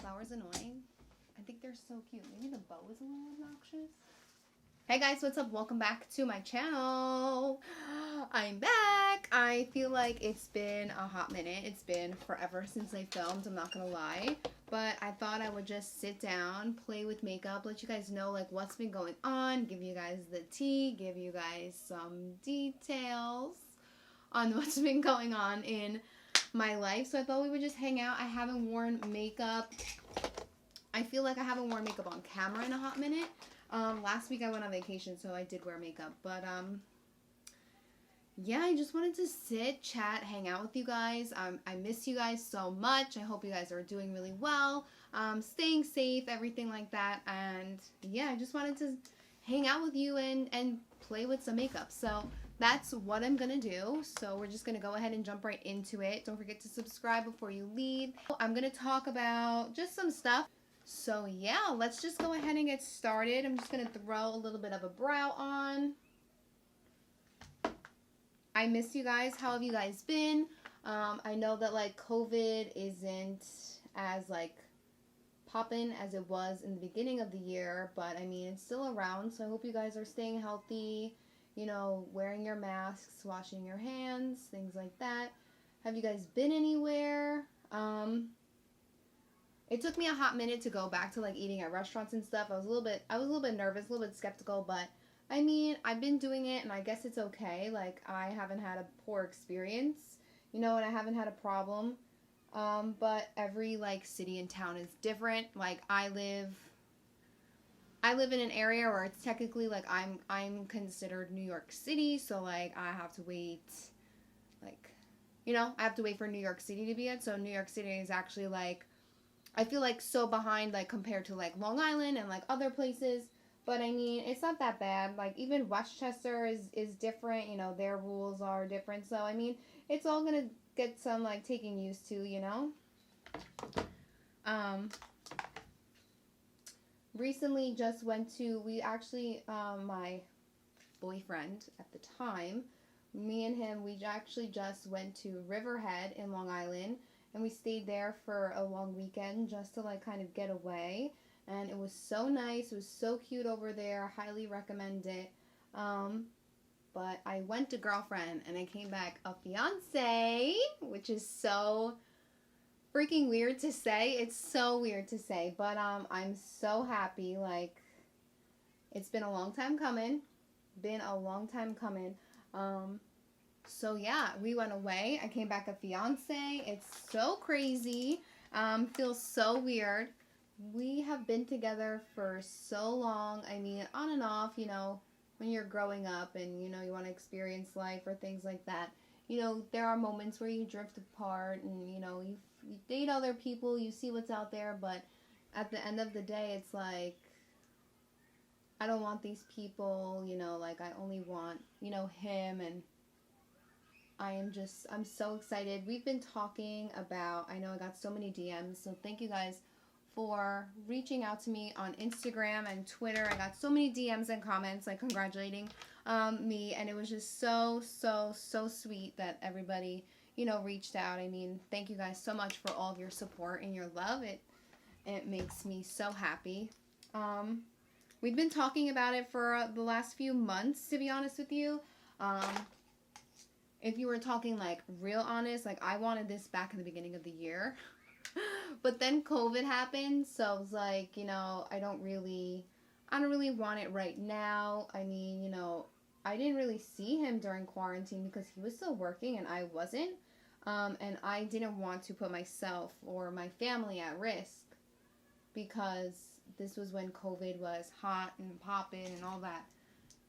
flower's annoying. I think they're so cute. Maybe the bow is a little obnoxious. Hey guys, what's up? Welcome back to my channel. I'm back. I feel like it's been a hot minute. It's been forever since I filmed, I'm not gonna lie. But I thought I would just sit down, play with makeup, let you guys know like what's been going on, give you guys the tea, give you guys some details on what's been going on in my life. So I thought we would just hang out. I haven't worn makeup. I feel like I haven't worn makeup on camera in a hot minute. Last week I went on vacation, so I did wear makeup. But, yeah, I just wanted to sit, chat, hang out with you guys. I miss you guys so much. I hope you guys are doing really well, staying safe, everything like that. And, yeah, I just wanted to hang out with you and play with some makeup. So that's what I'm going to do. So we're just going to go ahead and jump right into it. Don't forget to subscribe before you leave. I'm going to talk about just some stuff. So yeah, let's just go ahead and get started. I'm just going to throw a little bit of a brow on. I miss you guys. How have you guys been? I know that like COVID isn't as like poppin' as it was in the beginning of the year, but I mean, it's still around. So I hope you guys are staying healthy, you know, wearing your masks, washing your hands, things like that. Have you guys been anywhere? It took me a hot minute to go back to like eating at restaurants and stuff. I was a little bit nervous, a little bit skeptical, but I mean, I've been doing it and I guess it's okay. Like I haven't had a poor experience, you know, and I haven't had a problem. But every like city and town is different. Like I live in an area where it's technically like I'm considered New York City, so like I have to wait like, you know, I have to wait for New York City to be it. So New York City is actually like, I feel like so behind like compared to like Long Island and like other places. But I mean, it's not that bad. Like even Westchester is different, you know, their rules are different. So I mean, it's all gonna get some like taking used to, you know. Recently just went to, my boyfriend at the time, me and him, we actually just went to Riverhead in Long Island. And we stayed there for a long weekend just to like kind of get away. And it was so nice. It was so cute over there. Highly recommend it. But I went to girlfriend and I came back a fiance, which is so freaking weird to say. It's so weird to say. But I'm so happy. Like, it's been a long time coming. So yeah, we went away. I came back a fiance. It's so crazy. Feels so weird. We have been together for so long. I mean, on and off, you know, when you're growing up and, you know, you want to experience life or things like that. You know, there are moments where you drift apart and, you know, you date other people, you see what's out there. But at the end of the day, it's like, I don't want these people, you know, like I only want, you know, him. And I'm so excited. We've been talking about, I know I got so many DMs, so thank you guys for reaching out to me on Instagram and Twitter. I got so many DMs and comments, like, congratulating me, and it was just so sweet that everybody, you know, reached out. I mean, thank you guys so much for all of your support and your love. It makes me so happy. We've been talking about it for the last few months, to be honest with you. If you were talking like real honest, like I wanted this back in the beginning of the year. But then COVID happened, so I was like, you know, I don't really want it right now. I mean, you know, I didn't really see him during quarantine because he was still working and I wasn't. And I didn't want to put myself or my family at risk because this was when COVID was hot and popping and all that.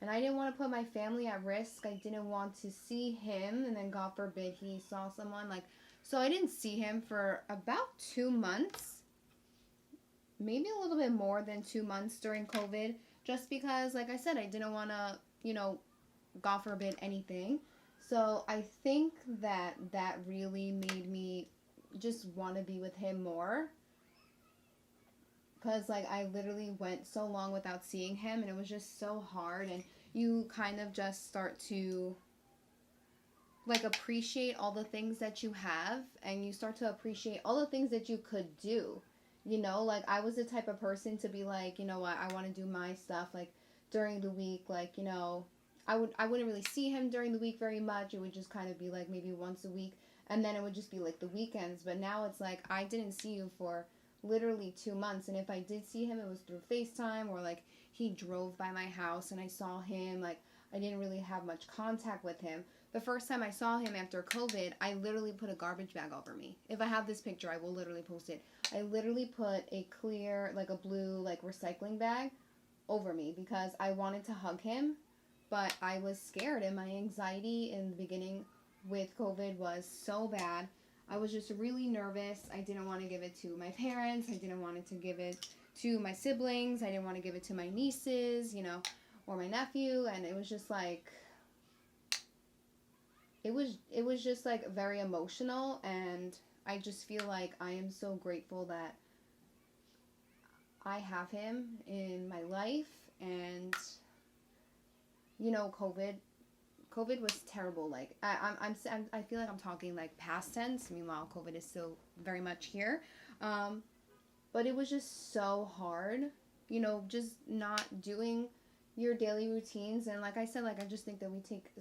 And I didn't want to put my family at risk. I didn't want to see him, and then God forbid he saw someone. Like, so I didn't see him for about 2 months. Maybe a little bit more than 2 months during COVID. Just because, like I said, I didn't want to, you know, God forbid anything. So I think that really made me just want to be with him more. Because, like, I literally went so long without seeing him, and it was just so hard, and you kind of just start to, like, appreciate all the things that you have, and you start to appreciate all the things that you could do, You know, like, I was the type of person to be like, you know what, I want to do my stuff, like, during the week, like, you know, I wouldn't really see him during the week very much. It would just kind of be like maybe once a week, and then it would just be like the weekends. But now it's like, I didn't see you for literally 2 months, and if I did see him, it was through FaceTime, or like he drove by my house and I saw him. Like, I didn't really have much contact with him. The first time I saw him after COVID, I literally put a garbage bag over me. If I have this picture, I will literally post it. I literally put a clear, like a blue, like recycling bag over me because I wanted to hug him, but I was scared, and my anxiety in the beginning with COVID was so bad. I was just really nervous. I didn't want to give it to my parents. I didn't want to give it to my siblings. I didn't want to give it to my nieces, you know, or my nephew, and it was just like, it was just like very emotional, and I just feel like I am so grateful that I have him in my life. And you know, COVID was terrible. Like, I feel like I'm talking like past tense. Meanwhile, COVID is still very much here. But it was just so hard, you know, just not doing your daily routines. And like I said, like, I just think that we take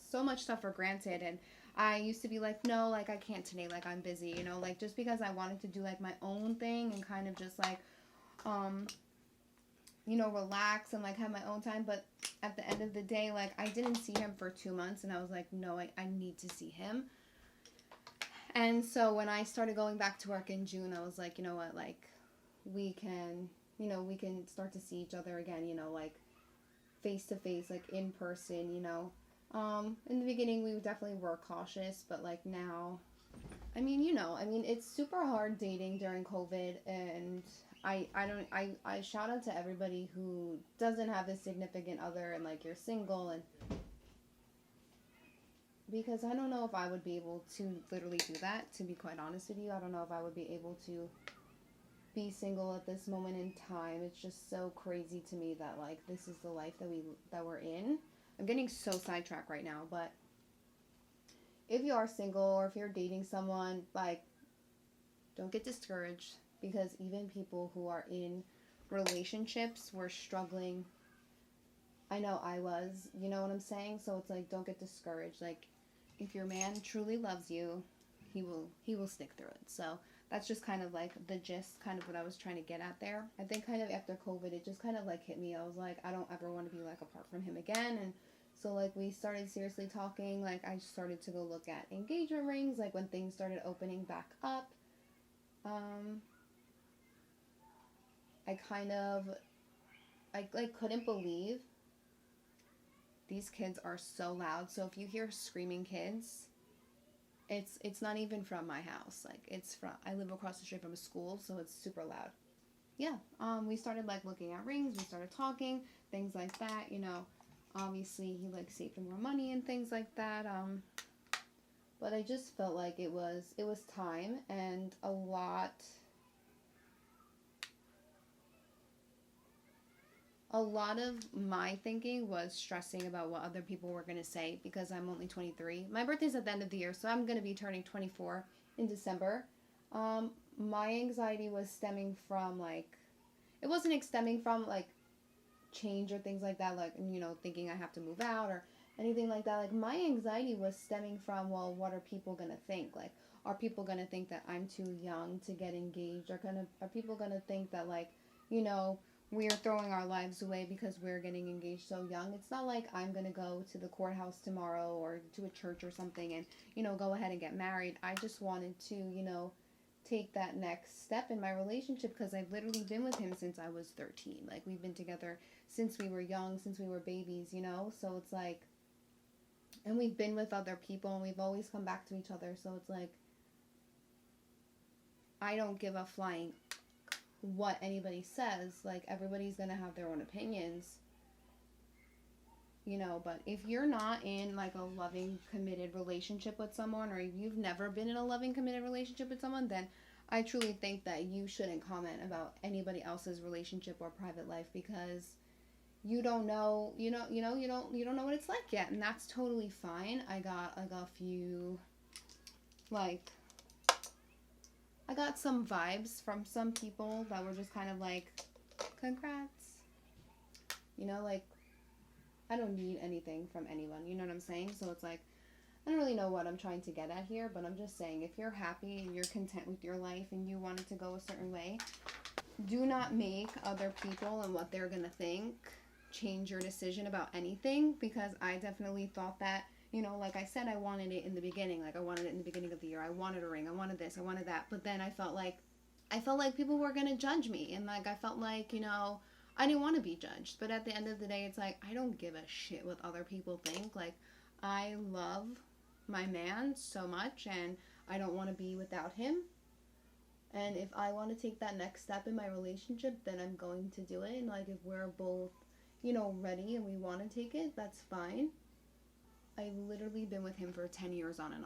so much stuff for granted. And I used to be like, no, like, I can't today, like, I'm busy, you know, like, just because I wanted to do like my own thing and kind of just like, you know, relax and like have my own time. But at the end of the day, like, I didn't see him for 2 months, and I was like, no, I need to see him. And so when I started going back to work in June, I was like, you know what, like, we can start to see each other again, you know, like, face to face, like, in person, you know. In the beginning, we definitely were cautious, but like now, I mean, you know, I mean, it's super hard dating during COVID, and I shout out to everybody who doesn't have a significant other, and like, you're single, and because I don't know if I would be able to literally do that, to be quite honest with you. I don't know if I would be able to be single at this moment in time. It's just so crazy to me that like, this is the life that we're in. I'm getting so sidetracked right now, but if you are single or if you're dating someone, like, don't get discouraged, because even people who are in relationships were struggling. I know I was, you know what I'm saying? So it's like, don't get discouraged. Like, if your man truly loves you, he will stick through it. So that's just kind of like the gist, kind of what I was trying to get at there. I think kind of after COVID, it just kind of like hit me. I was like, I don't ever want to be like apart from him again. And so like, we started seriously talking. Like, I started to go look at engagement rings, like when things started opening back up. I like couldn't believe these kids are so loud. So if you hear screaming kids, it's not even from my house. Like, it's from, I live across the street from a school, so it's super loud. Yeah. We started like looking at rings. We started talking, things like that. You know, obviously he like saved more money and things like that. But I just felt like it was time, and a lot of my thinking was stressing about what other people were going to say, because I'm only 23. My birthday's at the end of the year, so I'm going to be turning 24 in December. My anxiety was stemming from like, it wasn't stemming from like change or things like that, like, you know, thinking I have to move out or anything like that. Like, my anxiety was stemming from, well, what are people going to think? Like, are people going to think that I'm too young to get engaged? Are people going to think that, like, you know, we're throwing our lives away because we're getting engaged so young? It's not like I'm going to go to the courthouse tomorrow or to a church or something and, you know, go ahead and get married. I just wanted to, you know, take that next step in my relationship, because I've literally been with him since I was 13. Like, we've been together since we were young, since we were babies, you know? So it's like, and we've been with other people, and we've always come back to each other. So it's like, I don't give a flying what anybody says. Like, everybody's gonna have their own opinions, you know. But if you're not in like a loving, committed relationship with someone, or if you've never been in a loving, committed relationship with someone, then I truly think that you shouldn't comment about anybody else's relationship or private life, because you don't know, you don't know what it's like yet, and that's totally fine. I got a few like I got some vibes from some people that were just kind of like, congrats. You know, like, I don't need anything from anyone. You know what I'm saying? So it's like, I don't really know what I'm trying to get at here, but I'm just saying, if you're happy and you're content with your life and you want it to go a certain way, do not make other people and what they're going to think change your decision about anything, because I definitely thought that, you know, like I said, I wanted it in the beginning. Like, I wanted it in the beginning of the year. I wanted a ring. I wanted this. I wanted that. But then I felt like people were going to judge me. And, like, I felt like, you know, I didn't want to be judged. But at the end of the day, it's like, I don't give a shit what other people think. Like, I love my man so much, and I don't want to be without him. And if I want to take that next step in my relationship, then I'm going to do it. And, like, if we're both, you know, ready and we want to take it, that's fine. I've literally been with him for 10 years on and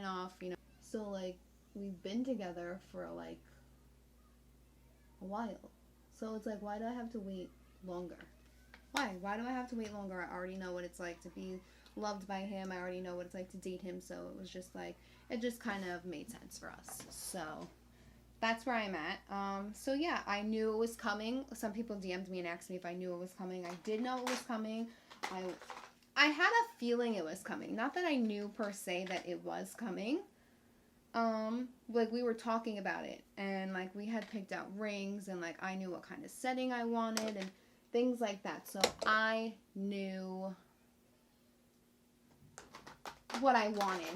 off, you know. So, like, we've been together for, like, a while. So it's like, why do I have to wait longer? Why? Why do I have to wait longer? I already know what it's like to be loved by him. I already know what it's like to date him. So it was just like, it just kind of made sense for us. So that's where I'm at. So yeah, I knew it was coming. Some people DM'd me and asked me if I knew it was coming. I did know it was coming. I had a feeling it was coming. Not that I knew per se that it was coming. Like, we were talking about it, and like, we had picked out rings, and like, I knew what kind of setting I wanted and things like that. So I knew what I wanted,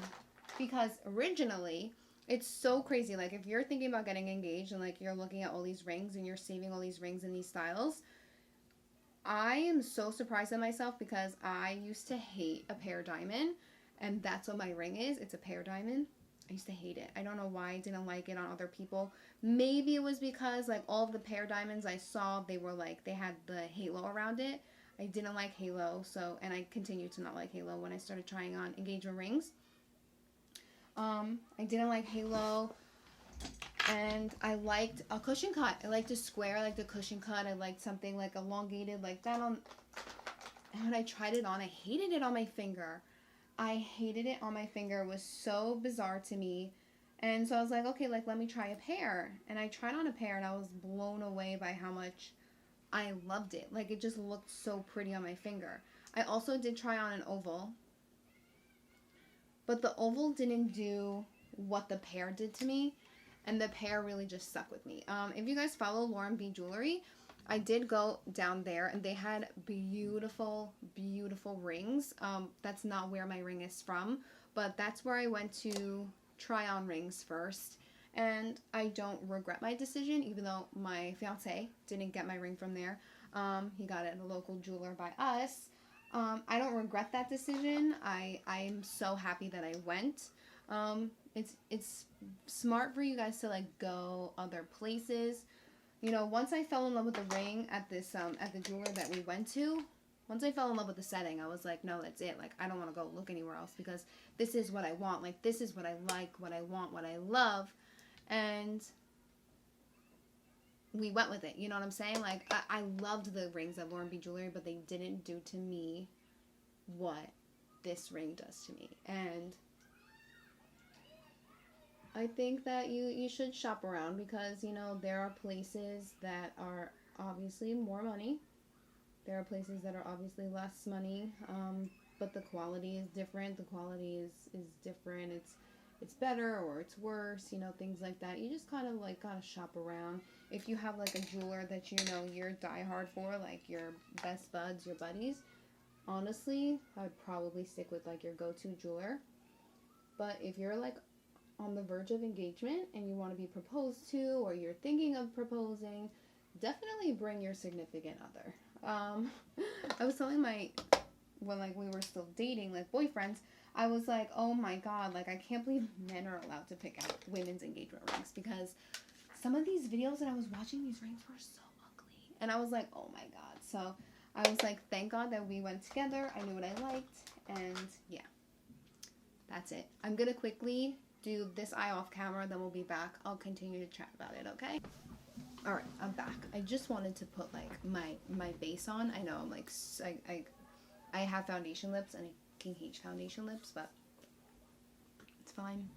because originally, it's so crazy. Like, if you're thinking about getting engaged and like, you're looking at all these rings and you're saving all these rings in these styles, I am so surprised at myself, because I used to hate a pear diamond, and that's what my ring is. It's a pear diamond. I used to hate it. I don't know why I didn't like it on other people. Maybe it was because, like, all of the pear diamonds I saw, they were like, they had the halo around it. I didn't like halo, so, and I continued to not like halo when I started trying on engagement rings. I didn't like halo, and I liked a cushion cut. I liked a square, I liked a cushion cut. I liked something like elongated like that on, and when I tried it on, I hated it on my finger. I hated it on my finger. It was so bizarre to me. And so I was like, okay, like, let me try a pair. And I tried on a pair, and I was blown away by how much I loved it. Like, it just looked so pretty on my finger. I also did try on an oval, but the oval didn't do what the pair did to me, and the pair really just stuck with me. If you guys follow Lauren B Jewelry, I did go down there, and they had beautiful, beautiful rings. That's not where my ring is from, but that's where I went to try on rings first. And I don't regret my decision, even though my fiance didn't get my ring from there. He got it at a local jeweler by us. I don't regret that decision. I'm so happy that I went. It's smart for you guys to, like, go other places. You know, once I fell in love with the ring at this at the jeweler that we went to, once I fell in love with the setting, I was like, no, that's it. Like, I don't want to go look anywhere else, because this is what I want. Like, this is what I like, what I want, what I love. And we went with it. You know what I'm saying? Like, I loved the rings at Lauren B Jewelry, but they didn't do to me what this ring does to me. And I think that you should shop around, because, you know, there are places that are obviously more money. There are places that are obviously less money, but the quality is different. The quality is different. It's better or it's worse, you know, things like that. You just kind of, like, gotta shop around. If you have, like, a jeweler that, you know, you're diehard for, like your best buds, your buddies, honestly, I would probably stick with, like, your go-to jeweler. But if you're, like, on the verge of engagement and you want to be proposed to, or you're thinking of proposing, definitely bring your significant other. I was telling when, like, we were still dating, like, boyfriends, I was like, oh my god, like, I can't believe men are allowed to pick out women's engagement rings, because some of these videos that I was watching, these rings were so ugly. And I was like, oh my god. So I was like, thank god that we went together. I knew what I liked, and yeah, that's it. I'm gonna quickly do this eye off camera, then we'll be back. I'll continue to chat about it, okay? Alright, I'm back. I just wanted to put, like, my base on. I know I'm like, I have foundation lips, and I can hate foundation lips, but it's fine.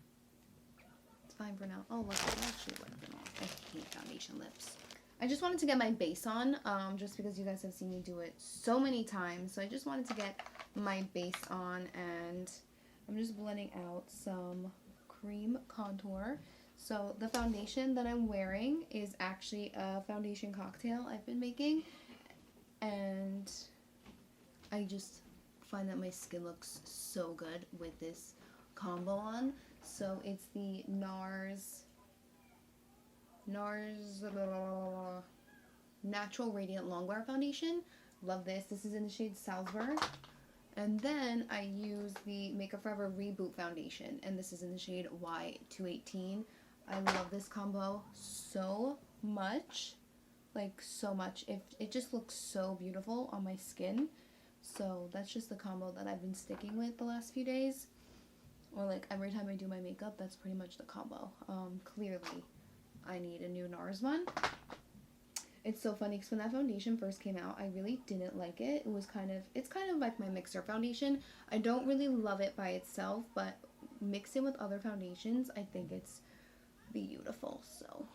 It's fine for now. Oh, look, I actually like them all. I hate foundation lips. I just wanted to get my base on, just because you guys have seen me do it so many times. So I just wanted to get my base on, and I'm just blending out some cream contour. So the foundation that I'm wearing is actually a foundation cocktail I've been making, and I just find that my skin looks so good with this combo on. So it's the NARS Natural Radiant Longwear Foundation. Love this. This is in the shade Salzburg. And then I use the Makeup Forever Reboot Foundation, and this is in the shade Y218. I love this combo so much, like so much. It just looks so beautiful on my skin. So that's just the combo that I've been sticking with the last few days, or like every time I do my makeup, that's pretty much the combo. Clearly I need a new NARS one. It's so funny because when that foundation first came out, I really didn't like it. It's kind of like my mixer foundation. I don't really love it by itself, but mix it with other foundations, I think it's beautiful. So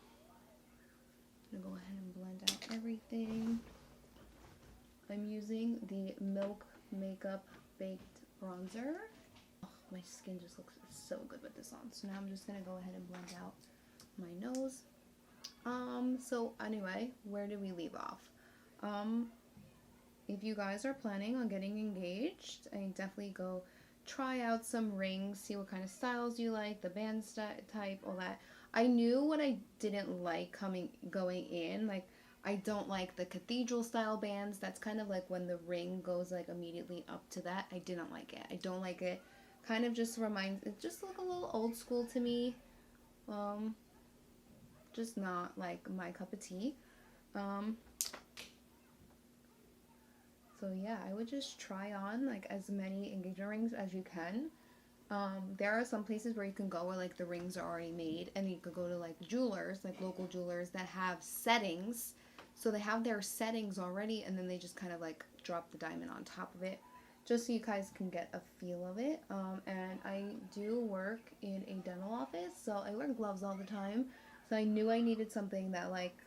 I'm gonna go ahead and blend out everything. I'm using the Milk Makeup Baked Bronzer. Oh, my skin just looks so good with this on. So now I'm just gonna go ahead and blend out my nose. So anyway, where did we leave off? If you guys are planning on getting engaged, I definitely go try out some rings, see what kind of styles you like, the band type, all that. I knew what I didn't like going in. Like, I don't like the cathedral style bands. That's kind of like when the ring goes like immediately up to that. I didn't like it. I don't like it. Kind of just it just look a little old school to me. Just not like my cup of tea. So yeah, I would just try on like as many engagement rings as you can. There are some places where you can go where like the rings are already made, and you could go to like jewelers, like local jewelers that have settings. So they have their settings already, and then they just kind of like drop the diamond on top of it, just so you guys can get a feel of it. And I do work in a dental office, so I wear gloves all the time. So I knew I needed something that like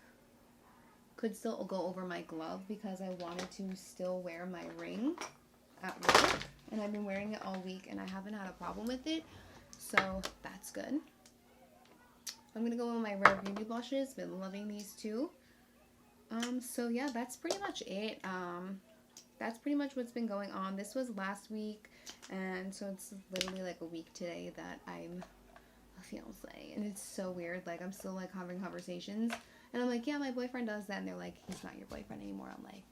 could still go over my glove, because I wanted to still wear my ring at work. And I've been wearing it all week, and I haven't had a problem with it. So that's good. I'm going to go with my Rare Beauty blushes. Been loving these too. So yeah, that's pretty much it. That's pretty much what's been going on. This was last week, and so it's literally like a week today that I'm a fiance, and it's so weird. Like, I'm still like having conversations, and I'm like, yeah, my boyfriend does that, and they're like, he's not your boyfriend anymore. I'm like,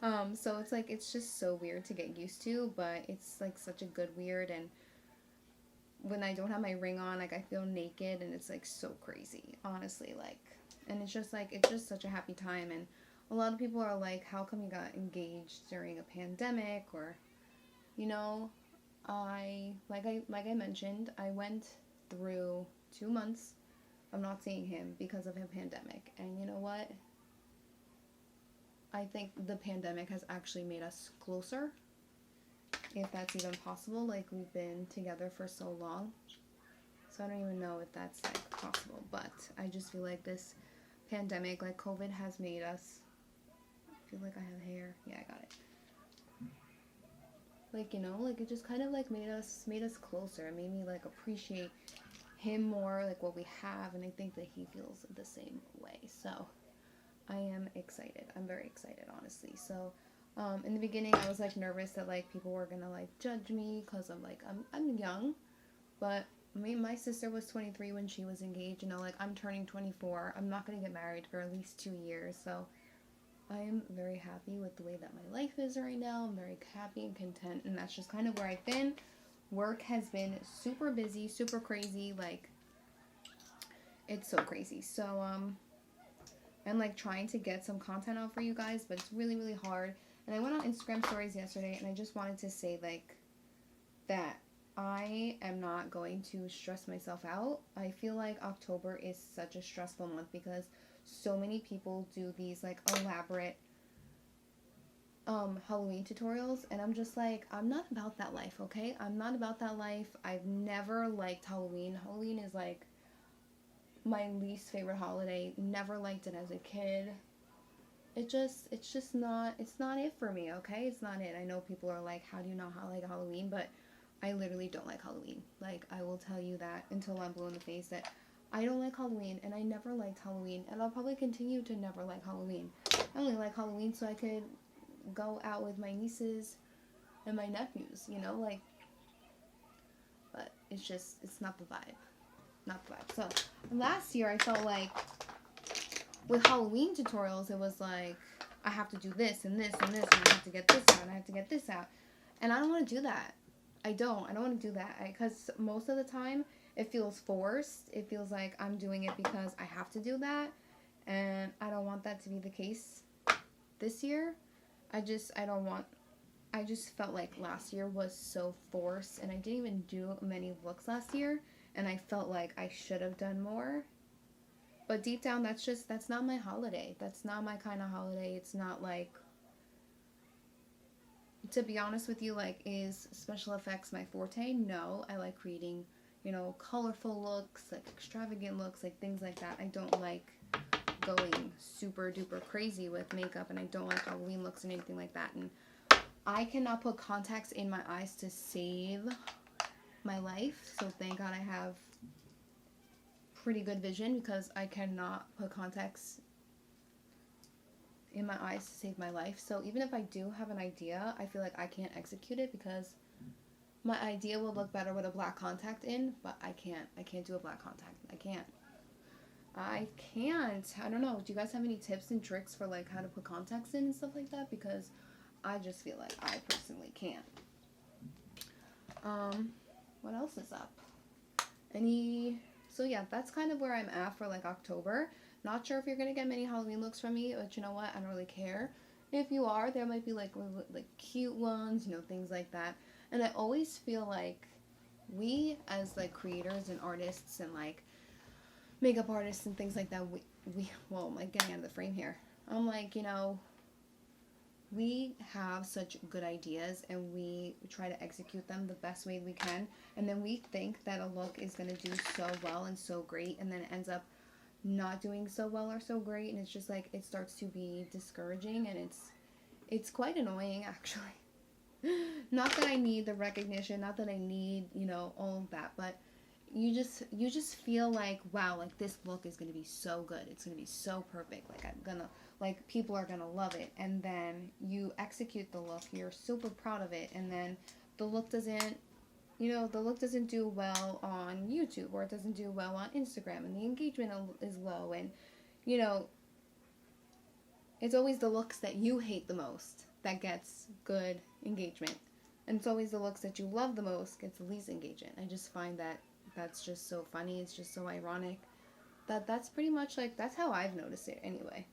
oh. So it's like, it's just so weird to get used to, but it's like such a good weird. And when I don't have my ring on, like, I feel naked, and it's like so crazy, honestly. Like, and it's just like, it's just such a happy time. And a lot of people are like, how come you got engaged during a pandemic? Or, you know, like I mentioned, I went through 2 months of not seeing him because of a pandemic. And you know what? I think the pandemic has actually made us closer, if that's even possible. Like, we've been together for so long, so I don't even know if that's like possible. But I just feel like this pandemic, like COVID, has made us, I feel like I have hair. Yeah, I got it. Like, you know, like it just kind of like made us closer. It made me like appreciate him more, like what we have, and I think that he feels the same way. So I am excited. I'm very excited, honestly. So in the beginning, I was like nervous that like people were gonna like judge me, because I'm young. But my sister was 23 when she was engaged. You know, like, I'm turning 24. I'm not gonna get married for at least 2 years. So I am very happy with the way that my life is right now. I'm very happy and content, and that's just kind of where I've been. Work has been super busy, super crazy. Like, it's so crazy. So I'm like trying to get some content out for you guys, but it's really, really hard. And I went on Instagram stories yesterday, and I just wanted to say like that I am not going to stress myself out. I feel like October is such a stressful month because so many people do these like elaborate Halloween tutorials, and I'm just like, I'm not about that life, okay? I'm not about that life. I've never liked Halloween. Halloween is like my least favorite holiday. Never liked it as a kid. It's just not, it's not it for me, okay? It's not it. I know people are like, how do you not like Halloween? But I literally don't like Halloween. Like, I will tell you that until I'm blue in the face that I don't like Halloween, and I never liked Halloween, and I'll probably continue to never like Halloween. I only like Halloween so I could go out with my nieces and my nephews, you know, like, but it's just, it's not the vibe. Not the vibe. So, last year I felt like with Halloween tutorials, it was like, I have to do this and this and this, and I have to get this out, and I have to get this out. And I don't want to do that. I don't want to do that. Because most of the time, it feels forced. It feels like I'm doing it because I have to do that. And I don't want that to be the case this year. I just felt like last year was so forced. And I didn't even do many looks last year. And I felt like I should have done more. But deep down, that's not my holiday. That's not my kind of holiday. It's not like, to be honest with you, like, is special effects my forte? No. I like creating, you know, colorful looks, like extravagant looks, like things like that. I don't like going super duper crazy with makeup, and I don't like Halloween looks and anything like that. And I cannot put contacts in my eyes to save my life. So thank God I have pretty good vision, because I cannot put contacts in my eyes to save my life. So even if I do have an idea, I feel like I can't execute it because my idea will look better with a black contact in, but I can't do a black contact. I can't. I don't know. Do you guys have any tips and tricks for like how to put contacts in and stuff like that? Because I just feel like I personally can't. What else is up? So yeah, that's kind of where I'm at for like October. Not sure if you're gonna get many Halloween looks from me, but you know what? I don't really care. If you are, there might be like cute ones, you know, things like that. And I always feel like we as like creators and artists and like makeup artists and things like that, well, I'm like getting out of the frame here. I'm like, you know, we have such good ideas and we try to execute them the best way we can, and then we think that a look is going to do so well and so great, and then it ends up not doing so well or so great, and it's just like it starts to be discouraging, and it's quite annoying actually. Not that I need the recognition, not that I need, you know, all of that, but you just feel like, wow, like this look is going to be so good, it's going to be so perfect, like people are going to love it, and then you execute the look, you're super proud of it, and then the look doesn't do well on YouTube, or it doesn't do well on Instagram, and the engagement is low, and you know, it's always the looks that you hate the most that gets good engagement, and it's always the looks that you love the most gets the least engagement. I just find that that's just so funny. It's just so ironic. That's pretty much like, that's how I've noticed it anyway.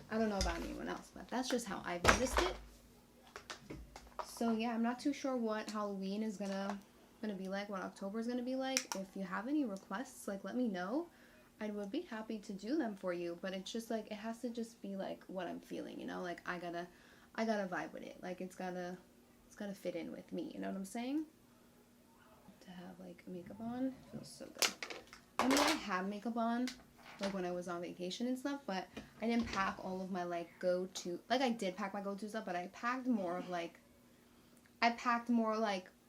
I don't know about anyone else, but that's just how I've noticed it. So yeah, I'm not too sure what Halloween is gonna be like, what October is gonna be like. If you have any requests, like, let me know. I would be happy to do them for you, but it's just like, it has to just be like what I'm feeling, you know, like I gotta vibe with it. Like it's gotta fit in with me, you know what I'm saying? To have like makeup on feels so good. I mean, I had makeup on like when I was on vacation and stuff, but I didn't pack all of my like go-to, like I did pack my go-to stuff, but I packed more like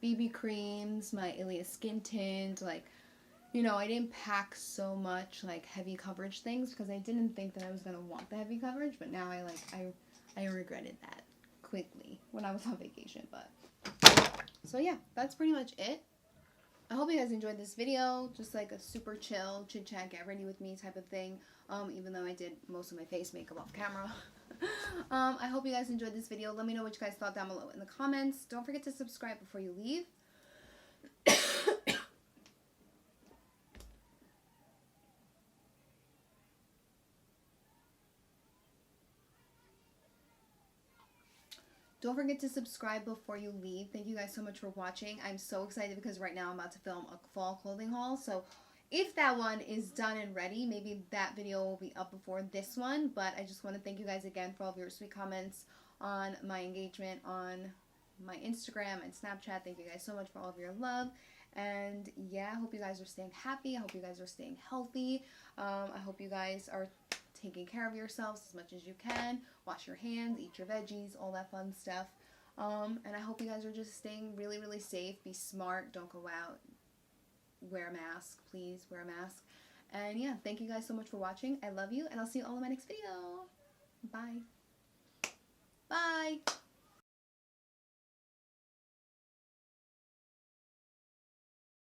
BB creams, my Ilia skin tint, like, you know, I didn't pack so much like heavy coverage things because I didn't think that I was gonna want the heavy coverage, but now I regretted that quickly when I was on vacation. But so yeah, that's pretty much it. I hope you guys enjoyed this video, just like a super chill, chit chat, get ready with me type of thing, even though I did most of my face makeup off camera. I hope you guys enjoyed this video. Let me know what you guys thought down below in the comments. Don't forget to subscribe before you leave. Don't forget to subscribe before you leave. Thank you guys so much for watching. I'm so excited because right now I'm about to film a fall clothing haul. So if that one is done and ready, maybe that video will be up before this one. But I just want to thank you guys again for all of your sweet comments on my engagement on my Instagram and Snapchat. Thank you guys so much for all of your love. And yeah, I hope you guys are staying happy. I hope you guys are staying healthy. I hope you guys are taking care of yourselves as much as you can. Wash your hands, eat your veggies, all that fun stuff. And I hope you guys are just staying really, really safe. Be smart. Don't go out. Wear a mask. Please wear a mask. And yeah, thank you guys so much for watching. I love you, and I'll see you all in my next video. Bye. Bye.